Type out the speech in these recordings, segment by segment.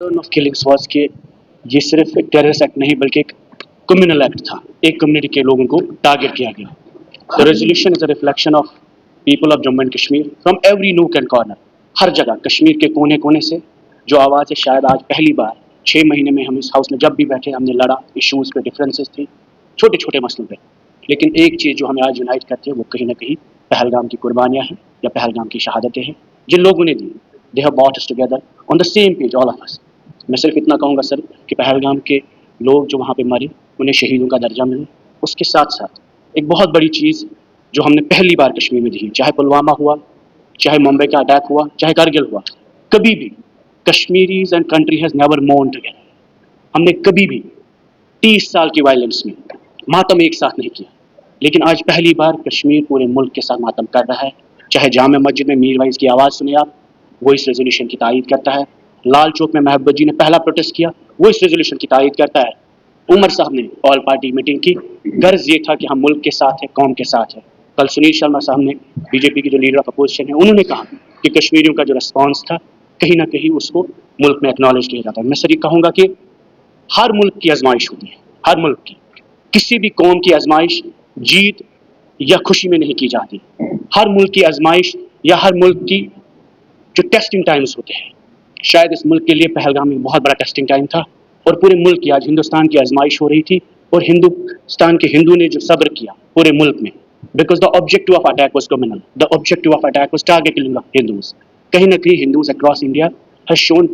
Of killings was कि ये सिर्फ एक टेररिस्ट एक्ट नहीं बल्कि एक कम्युनल एक्ट था। एक कम्युनिटी के लोगों को टारगेट किया गया। The resolution is a reflection of people of Jammu and Kashmir from every nook and corner. हर जगह कश्मीर के कोने कोने से जो आवाज़ है, शायद आज पहली बार 6 महीने में हम इस हाउस में जब भी बैठे हमने लड़ा, इशूज़ पे डिफरेंसेस थी, छोटे छोटे मसलों पे, लेकिन एक चीज़ जो हमें आज यूनाइट करती है वो कहीं ना कहीं पहलगाम की कुर्बानियाँ हैं या पहलगाम की शहादतें हैं जिन लोगों ने दी। They have brought us together on the same page all of us. मैं सिर्फ इतना कहूँगा सर कि पहलगाम के लोग जो वहाँ पे मरे उन्हें शहीदों का दर्जा मिले। उसके साथ साथ एक बहुत बड़ी चीज़ जो हमने पहली बार कश्मीर में दी, चाहे पुलवामा हुआ, चाहे मुंबई का अटैक हुआ, चाहे कारगिल हुआ, कभी भी Kashmiris and country has never मोर्न together. हमने कभी भी 30 साल की वायलेंस में मातम एक साथ नहीं किया, लेकिन आज पहली बार कश्मीर पूरे मुल्क के साथ मातम कर रहा है। चाहे जामे मस्जिद में मीर वाइज की आवाज़ सुने आप, वो इस रेजोल्यूशन की तायद करता है। लाल चौक में महबूब जी ने पहला प्रोटेस्ट किया, वो इस रेजोल्यूशन की तायद करता है। उमर साहब ने ऑल पार्टी मीटिंग की, गर्ज ये था कि हम मुल्क के साथ हैं, कौम के साथ हैं। कल सुनील शर्मा साहब ने, बीजेपी की जो लीडर ऑफ अपोजिशन है, उन्होंने कहा कि कश्मीरियों का जो रिस्पॉन्स था कहीं ना कहीं उसको मुल्क में एक्नॉलेज किया जाता है। मैं सर ये कहूँगा कि हर मुल्क की आजमाइश होती है, हर मुल्क की, किसी भी कौम की आजमाइश जीत या खुशी में नहीं की जाती। हर मुल्क की आजमाइश या हर मुल्क की जो टेस्टिंग टाइम्स होते हैं, शायद इस मुल्क के लिए पहलगाम एक बहुत बड़ा टेस्टिंग टाइम था और पूरे मुल्क की आज हिंदुस्तान की आजमाइश हो रही थी। और हिंदुस्तान के हिंदू ने जो सब्र किया पूरे मुल्क में, because the objective of attack was communal, the objective of attack was target killing of Hindus. कहीं ना कहीं Hindus across India has shown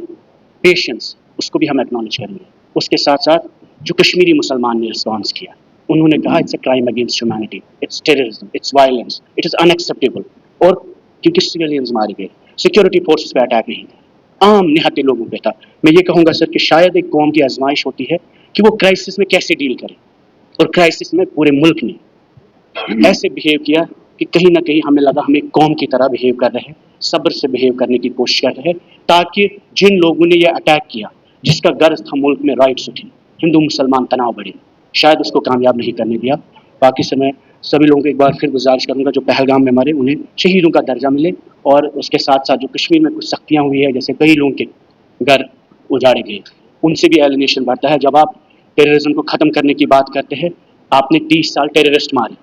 patience, उसको भी हम एक्नॉलेज करेंगे। उसके साथ साथ जो कश्मीरी मुसलमान ने रिस्पॉन्स किया, उन्होंने कहा it's a crime against humanity, it's terrorism, it's violence, it is unacceptable. और क्योंकि सिविलियंस मारे गए, सिक्योरिटी फोर्सेस पे अटैक नहीं था, आम निहत्ते लोगों पे था। मैं ये कहूँगा सर कि शायद एक कौम की आजमाइश होती है कि वो क्राइसिस में कैसे डील करे, और क्राइसिस में पूरे मुल्क ने ऐसे बिहेव किया कि कहीं ना कहीं हमें लगा हम एक कौम की तरह बिहेव कर रहे हैं, सब्र से बिहेव करने की कोशिश कर रहे हैं, ताकि जिन लोगों ने यह अटैक किया, जिसका गर्ज था मुल्क में राइट्स उठी, हिंदू मुसलमान तनाव बढ़े, शायद उसको कामयाब नहीं करने दिया। बाकी से मैं सभी लोगों को एक बार फिर गुजारिश करूंगा जो पहलगाम में मरे उन्हें शहीदों का दर्जा मिले, और उसके साथ साथ जो कश्मीर में कुछ सख्तियाँ हुई है, जैसे कई लोगों के घर उजाड़े गए, उनसे भी एलिनेशन बढ़ता है। जब आप टेररिज्म को ख़त्म करने की बात करते हैं, आपने 30 साल टेररिस्ट मारे,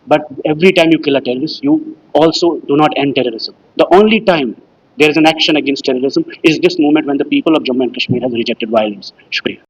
but every time you kill a terrorist, you also do not end terrorism. The only time there is an action against terrorism is this moment when the people of Jammu and Kashmir have rejected violence. Shukriya.